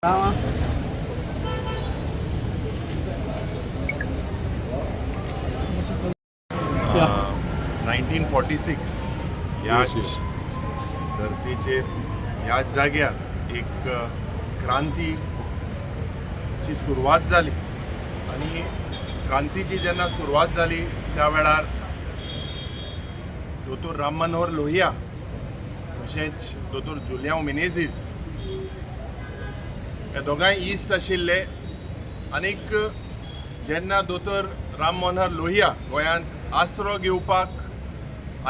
1946 ह्याच धर्तीचेर ह्याच जाग्यार एक क्रांतीची सुरवात जाली आणि क्रांतीची जेन्ना सुरवात जाली त्या वेळार दोतोर राम मनोहर लोहिया तशेंच दोतोर जुलियांव मेनेझीस हे दोगांय इश्ट आशिल्ले आनीक जेन्ना दोतोर राम मनोहर लोहिया गोंयांत आसरो घेवपाक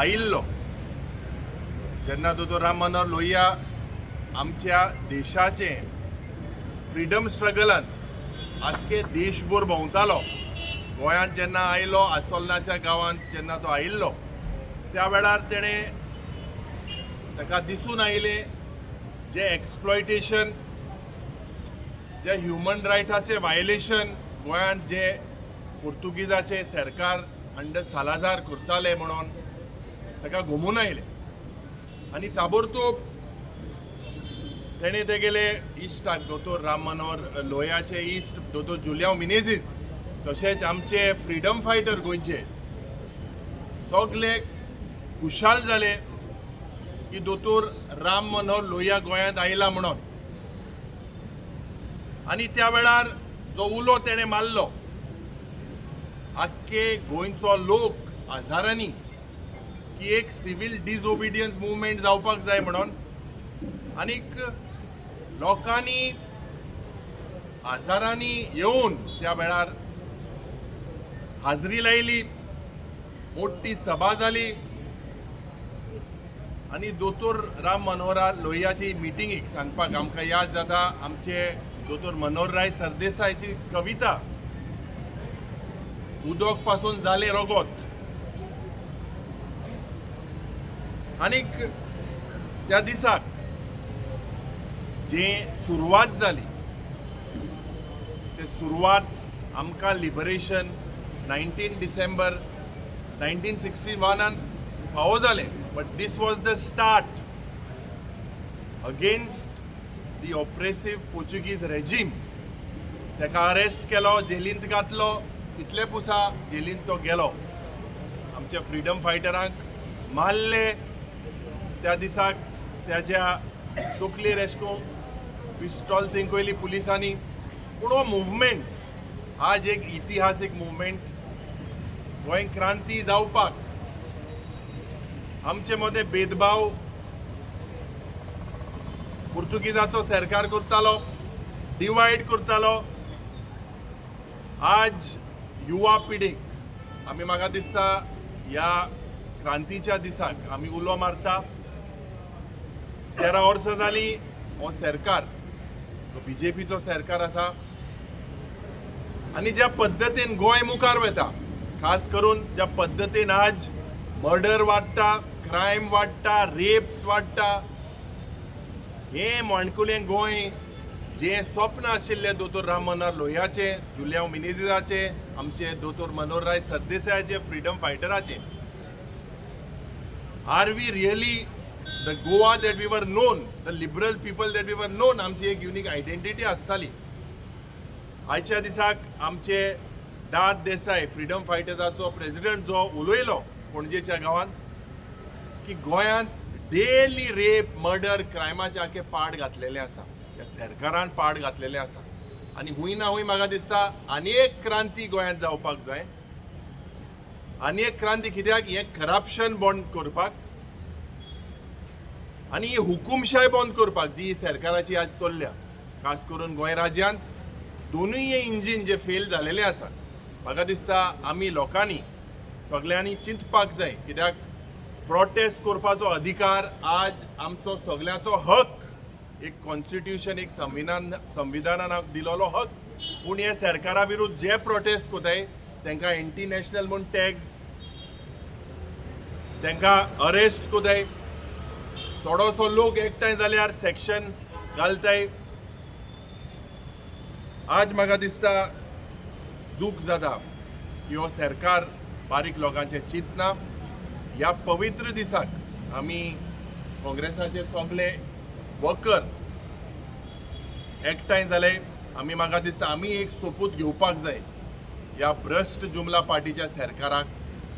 आयिल्लो जेन्ना दोतोर राम मनोहर लोहिया आमच्या देशाचे फ्रीडम स्ट्रगलान आख्खे देशभर भोंवतालो गोंयांत जेन्ना आयलो आसोलनाच्या गांवांत जेन्ना तो आयिल्लो त्या वेळार तेणें ताका दिसून आयलें जे एक्सप्लॉयटेशन जे ह्युमन रायटाचे वायलेशन गोंयांत जे पोर्तुगीजाचे सरकार अंडर सालाजार करताले म्हणून ताका घुमून आयलें आनी ताबडतोब तेणें तेगेले इश्टाक दोतोर राम मनोहर लोहियाचे इश्ट दोतोर जुलियांव मेनेझीस तशेंच आमचे फ्रीडम फायटर गोंयचे सगळे खुशाल जाले की दोतोर राम मनोहर लोहिया गोंयांत आयला म्हणून आनी त्या वेळार जो उलो तेणें मारलो आख्खे गोंयचो लोक हजारांनी की एक सिव्हिल डिसओबिडियन्स मुवमेंट जावपाक जाय म्हणून आनीक लोकांनी हजारांनी येवन त्या वेळार हाजरी लायली मोठी सभा जाली आनी दोतोर राम मनोहर लोहियाची मिटिंगेक सांगपाक आमकां याद जाता आमचे दोतोर मनोहरराय सरदेसायची कविता उदक पासून जाले रगत आनीक त्या दिसाक जे सुरवात जाली ते सुरवात आमकां लिबरेशन 19 डिसेंबर 1961 फावो जालें but this was the start against the oppressive Portuguese regime ताका अरेस्ट केलो जेलींत घातलो इतले पुसा जेलींत तो गेलो आमच्या फ्रीडम फायटरांक मारले त्या दिसाक त्याच्या तकलेर एश कोन्न पिस्टॉल तिंकयली पुलिसांनी पूण हो मुवमेंट आज एक इतिहासीक मुवमेंट गोंय क्रांती जावपाक आमचे मदें भेदभाव पोर्तुगीजाचो सरकार करतालो डिवायड करतालो आज युवा पिढीक आमी म्हाका दिसता ह्या क्रांतीच्या दिसाक आमी उलो मारता 13 वर्सां जाली हो सरकार बीजेपीचो सरकार आसा आनी ज्या पद्दतीन गोंय मुखार वता खास करून ज्या पद्दतीन आज मर्डर वाडटा क्रायम वाडटा रेप्स वाडटा हे माणकुलें गोंय जे स्वप्न आशिल्ले दोतोर राम मनोहर लोहियाचे जुलियांव मेनेझीसाचे आमचे दोतोर मनोहरराय सरदेसायाचे फ्रीडम फायटराचे are we really the Goa that we were known the liberal people that we were known आमची एक युनीक आयडेंटिटी आसताली आयच्या दिसाक आमचे दाद देसाय फ्रीडम फायटराचो प्रेसिडेंट जो उलयलो पणजेच्या गांवांत की गोंयांत डेली रेप मर्डर क्रायमाचे आखे पाड घातलेले आसा ह्या सरकारान पाड घातलेले आसा आनी हूंय ना हूंय म्हाका दिसता आनी एक क्रांती गोंयांत जावपाक जाय आनी एक क्रांती कित्याक हें करप्शन बंद करपाक आनी ही हुकुमशाय बंद करपाक जी सरकाराची आज चल्ल्या खास करून गोंय राज्यांत दोनूय हे इंजीन जे फेल जालेले आसा म्हाका दिसता आमी लोकांनी सगळ्यांनी चिंतपाक जाय कित्याक प्रोटेस्ट करपाचो अधिकार आज आमचो सगळ्यांचो हक एक कॉन्स्टिट्यूशन एक संविधानान दिलोलो हक पूण हे सरकारा विरुद्ध जे प्रोटेस्ट कोताय तांकां एंटी नॅशनल म्हूण टॅग तांकां अरेस्ट कोताय थोडोसो लोक एकठांय जाल्यार सेक्शन घालताय आज म्हाका दिसता दूख जाता की हो सरकार बारीक लोकांचे चिंतना ह्या पवित्र दिसाक आमी काँग्रेसाचे सगळे वर्कर एकठांय जाले आमी म्हाका दिसता आमी एक सोपूत घेवपाक जाय ह्या भ्रश्ट जुमला पार्टीच्या सरकाराक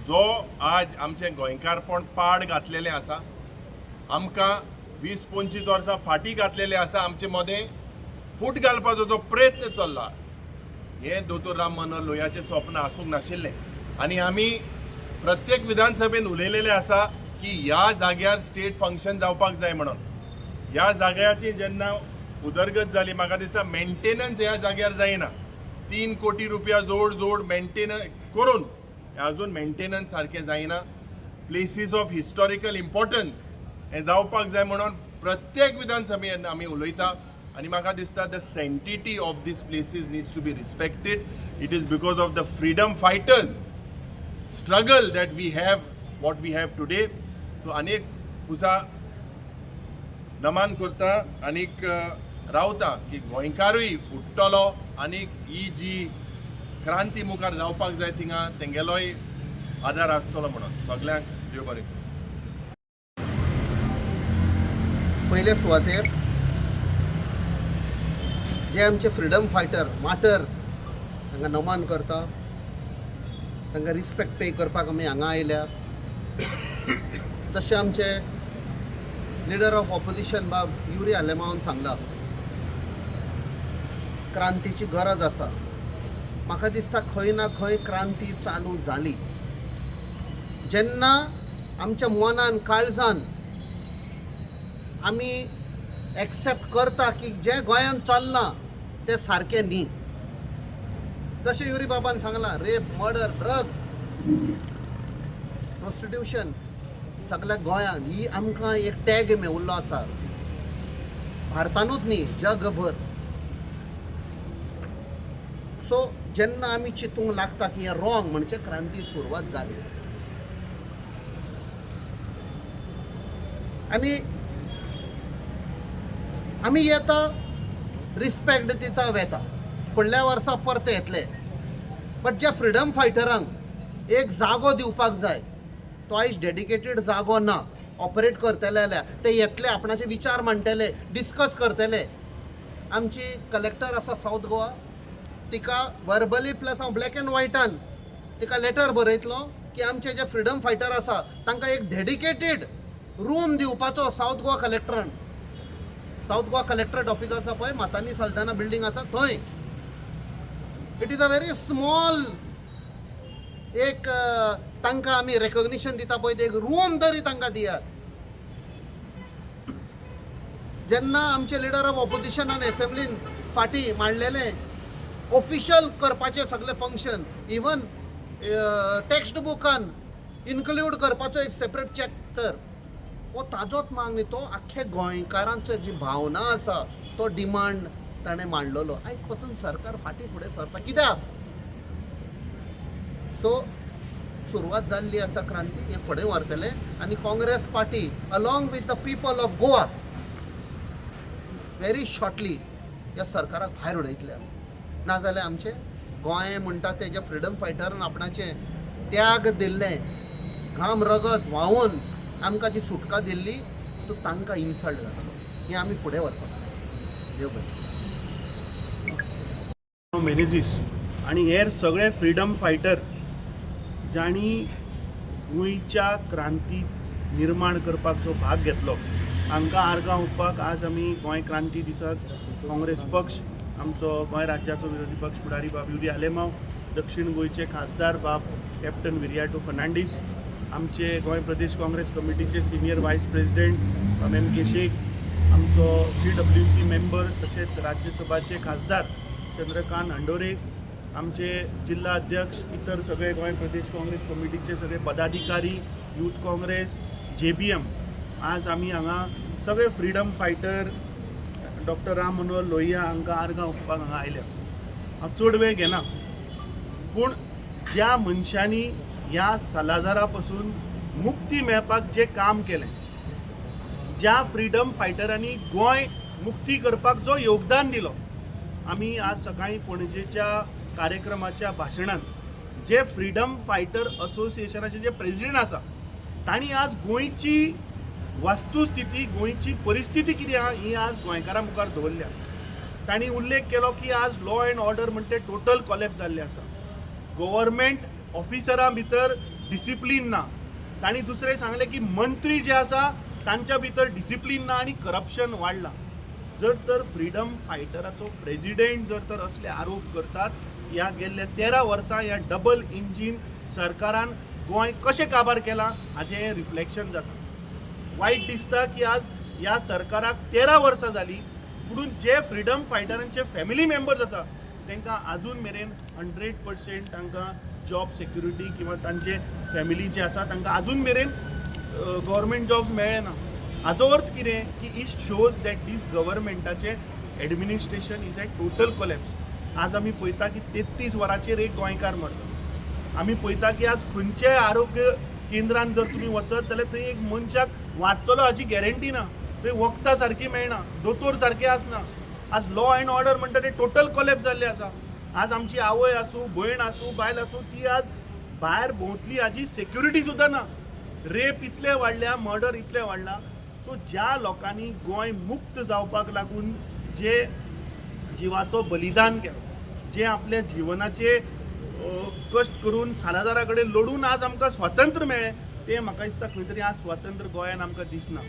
जो आज आमचें गोंयकारपण पाड घातलेलें आसा आमकां 20-25 वर्सां फाटीं घातलेलें आसा आमचे मदें फूट घालपाचो जो प्रयत्न चल्ला हें दोतोर राम मनोहर लोहियाचें स्वप्न आसूंक नाशिल्लें आनी आमी प्रत्येक विधानसभेन उलयलेले आसा की ह्या जाग्यार स्टेट फंक्शन जावपाक जाय म्हणून ह्या जाग्याची जेन्ना उदरगत जाली म्हाका दिसता मेंटेनन्स ह्या जाग्यार जायना 3 कोटी रुपया जोड मेंटेनन्स करून अजून मेंटेनन्स सारकें जायना प्लेसीस ऑफ हिस्टॉरिकल इम्पॉर्टन्स हें जावपाक जाय म्हणून प्रत्येक विधानसभेन आमी उलयता आनी म्हाका दिसता the sanctity of these places needs to be respected it is because of the freedom fighters struggle that we have what we have today so आनीक खुसा नमान करता आनीक रावता की गोंयकारूय उठ्ठलो आनीक ही जी क्रांती मुखार जावपाक जाय थिंगा तेंगेलोय आदार आसतलो म्हणून सगल्यांक देव बरें पयले सुवातेर जे आमचे फ्रीडम फायटर मार्टर तांकां नमन करता तांकां रिस्पेक्ट पे करपाक आमी हांगा आयल्या जशें आमचे लिडर ऑफ ऑपोजिशन बाब युरी आलेमावन सांगला क्रांतीची गरज आसा म्हाका दिसता खंय ना खंय क्रांती चालू जाली जेन्ना आमच्या मनान काळजान आमी एक्सेप्ट करता की जे गोंयान चल्लां तें सारकें न्ही जशें युरी बाबान सांगलां रेप मर्डर ड्रग्स प्रोस्टिट्यूशन सगळ्या गोंयान ही आमकां एक टॅग मेळिल्लो आसा भारतानूच न्ही जगभर सो जेन्ना आमी चिंतूंक लागता की हें रॉंग म्हणजे क्रांती सुरवात जाली आनी आमी येता रिस्पेक्ट दिता वेता फुडल्या वर्सा परते येतले बट ज्या फ्रीडम फायटरांक एक जागो दिवपाक जाय तो आयज डेडिकेटेड जागो ना ऑपरेट करतले जाल्यार ते येतले आपणाचे विचार मांडटले डिस्कस करतले आमची कलेक्टर आसा सावथ गोवा तिका वर्बली प्लस हांव ब्लॅक एंड व्हायटान तिका लेटर बरयतलो की आमचे जे फ्रीडम फायटर आसा तांकां एक डेडिकेटेड रूम दिवपाचो सावथ गोवा कलेक्टरान सावथ गोवा कलेक्टरेट ऑफिस आसा पळय मातानी सल्ताना बिल्डींग आसा थंय it is a very small एक तांकां आमी रेकॉग्निशन दिता पळय ते एक रूम तरी तांकां दियात जेन्ना आमचे लिडर ऑफ ऑपोजिशनान एसेंब्लीन फाटीं मांडलेले ऑफिशियल करपाचे सगळे फंक्शन इवन टेक्स्ट बुकान इन्क्लूड करपाचो एक सेपरेट चॅप्टर वो ताजोच मागणी तो आख्खे गोंयकारांचो जी भावना आसा तो डिमांड ताणें मांडलेलो आयज पासून सरकार फाटीं फुडें सरता कित्याक सो सुरवात जाल्ली आसा क्रांती हे फुडें व्हरतले आनी Congress party along with the people of Goa very shortly ह्या सरकाराक भायर उडयतले नाजाल्यार आमचे गोंय म्हणटा तेजे फ्रीडम फायटरान आपणाचे त्याग दिल्ले घाम रगत व्हांवून आमकां जी सुटका दिल्ली तो तांकां इन्सल्ट जातलो हें आमी फुडें व्हरपाक देव बरें मेनेजीस आणि हेर सगळे फ्रीडम फायटर जाणी गोंयच्या क्रांतीक निर्माण करपाचो भाग घेतलो हांकां आर्गां ओंपपाक आज आमी गोंय क्रांती दिसाक काँग्रेस पक्ष आमचो गोंय राज्याचो विरोधी पक्ष फुडारी बाब युरी आलेमांव दक्षिण गोंयचे खासदार बाब कॅप्टन विरियाटो फर्नांडीस आमचे गोंय प्रदेश काँग्रेस कमिटीचे सिनियर वायस प्रेसिडेंट एम के शेख आमचो CWC मेंबर तशेंच राज्यसभाचे खासदार चंद्रकांत हंडोरे आमचे जिल्हा अध्यक्ष इतर सगळे गोंय प्रदेश काँग्रेस कमिटीचे सगळे पदाधिकारी यूथ काँग्रेस JBM आज आमी हांगा सगळे freedom fighter doctor Ram Manohar Lohia हांकां आर्गां ओंपपाक हांगा आयल्या हांव चड वेळ घेना पूण ज्या मनशांनी ह्या सालाजारा पासून मुक्ती मेळपाक जे काम केलें ज्या फ्रीडम फायटरांनी गोंय मुक्ती करपाक जो योगदान दिलो आमी आज सकाळीं पणजेच्या कार्यक्रमाच्या भाशणांत जे फ्रीडम फायटर असोसिएशनाचे जे प्रेसिडेंट आसा तांणी आज गोंयची वास्तुस्थिती गोंयची परिस्थिती कितें आहा ही आज गोंयकारां मुखार दवरल्या तांणी उल्लेख केलो की आज लॉ अँड ऑर्डर म्हणटे टोटल कॉलेप्स जाल्ले आसा. गव्हर्मेंट ऑफिसरां भितर डिसिप्लीन ना. तांणी दुसरें सांगलें की मंत्री जे आसा तांच्या भितर डिसिप्लीन ना आनी करप्शन वाडलां. जर तर फ्रीडम फायटराचो प्रेसिडेंट जर तर असले आरोप करतात, ह्या गेल्ल्या 13 वर्सां ह्या डबल इंजीन सरकारान गोंय कशें काबार केलां हाचें रिफ्लेक्शन जाता. वायट दिसता की आज ह्या सरकाराक 13 वर्सां जालीं, पुणून जे फ्रीडम फायटरांचे फॅमिली मेंबर्स आसा तांकां आजून मेरेन 100% तांकां जॉब सेक्युरिटी किंवा तांचे फॅमिली जे आसा तांकां आजून मेरेन गव्हर्मेंट जॉब मेळ्ळे ना. हाचो अर्थ कितें की इट शोज दॅट दीस गव्हर्मेंटाचे administration is a total collapse. आज आमी पळयता की 33 वरांचेर एक गोंयकार मरता. आमी पळयता की आज खंयच्याय आरोग्य केंद्रान जर तुमी वचत जाल्यार थंय एक मनशाक वाचतलो हाची गॅरंटी ना. थंय वखदां सारकी मेळना, दोतोर सारके आसना. आज लॉ अँड ऑर्डर म्हणटा ते टोटल कोलॅप्स जाल्ले आसा. आज आमची आवय आसूं, भयण आसूं, बायल आसूं, ती आज भायर भोंवतली हाची सेक्युरिटी सुद्दां ना. रेप इतले वाडल्या, मर्डर इतले वाडला. सो ज्या लोकांनी गोंय मुक्त जावपाक लागून जे जिवाचो बलिदान केलो, जे आपल्या जिवनाचे कश्ट करून सालादारा कडेन लढून आज आमकां स्वातंत्र्य मेळ्ळें, ते म्हाका दिसता खंय तरी आज स्वातंत्र्य गोंयान आमकां दिसना.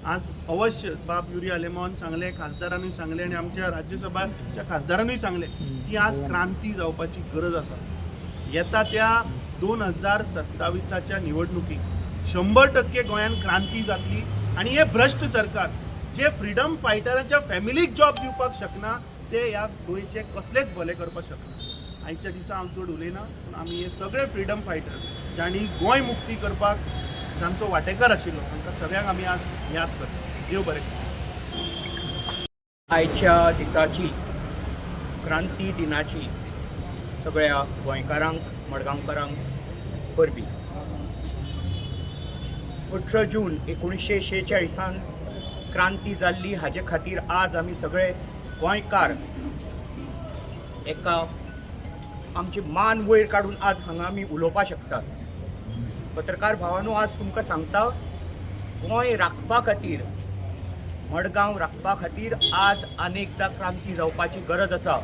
आज अवश्य बाब युरी आलेमोन सांगलें, खासदारांनी सांगलें आनी आमच्या राज्यसभाच्या खासदारांनी सांगलें की आज क्रांती जावपाची गरज आसा. येता त्या 2027च्या निवडणुकीक 100% गोंयान क्रांती जातली आनी हे भ्रश्ट सरकार जे फ्रीडम फायटरांच्या फॅमिलीक जॉब दिवपाक शकना ते ह्या गोंयचे कसलेच भले करपाक शकना. आयच्या दिसा हांव चड उलयना, पूण आमी हे सगळे फ्रीडम फायटर जांणी गोंय मुक्ती करपाक जांचो वांटेकार आशिल्लो तांकां सगळ्यांक आमी आज याद करता. देव बरें करूं. आयच्या दिसाची क्रांती दिनाची सगळ्या गोंयकारांक, मडगांवकारांक परबी. 18 जून 1946 क्रांती जाल्ली हाजे खातीर आज आमी सगळे गोंयकार एका आमची मान वयर काडून आज हांगा आमी उलोवपाक शकतात. पत्रकार भावांनो, आज तुमकां सांगता, गोंय राखपा खातीर, मडगांव राखपा खातीर आज अनेकदा क्रांती जावपाची गरज आसा.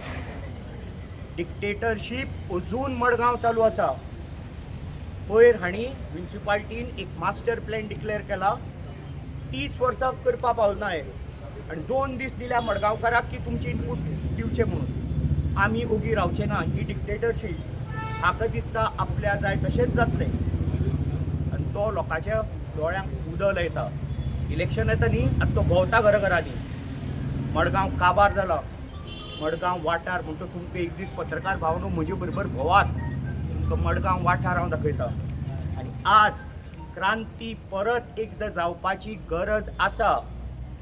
डिक्टेटरशीप अजून मडगांव चालू आसा. पयर हांणी म्युनिसिपालिटीन एक मास्टर प्लॅन डिक्लेअर केला, 30 वर्सां करपा पावना हे, आनी 2 दीस दिल्या मडगांवकाराक की तुमचे इनपूट दिवचे म्हणून. आमी ओगी रावचे ना. ही डिक्टेटरशीप म्हाका दिसता आपल्या जाय तशेंच जातलें आनी तो लोकांच्या दोळ्यांक उदक लायता. इलेक्शन येता न्ही, आतां तो भोंवता घराघरांनी. मडगांव काबार जाला, मडगांव वाठार म्हणटा तुमकां एक दीस पत्रकार भावनो म्हजे बरोबर भोवात, तुमकां मडगांव वाठार हांव दाखयता. आनी आज क्रांती परत एकदां जावपाची गरज आसा.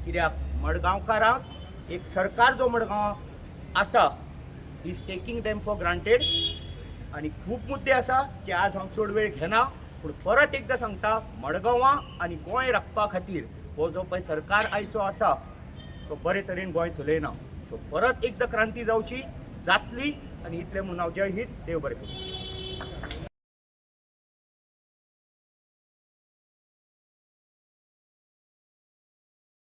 कित्याक मडगांवकारांक एक सरकार जो मडगांव आसा is taking them for granted. आनी खूब मुद्दे आसा जे आज हांव चड वेळ घेना, पूण परत एकदां सांगता, मडगांवां आनी गोंय राखपा खातीर हो जो पळय सरकार आयचो आसा तो बरे तरेन गोंय चलयना. सो परत एकदां क्रांती जावची, जातली. आनी इतलें म्हणून हांव जय हिंद, देव बरें करूं.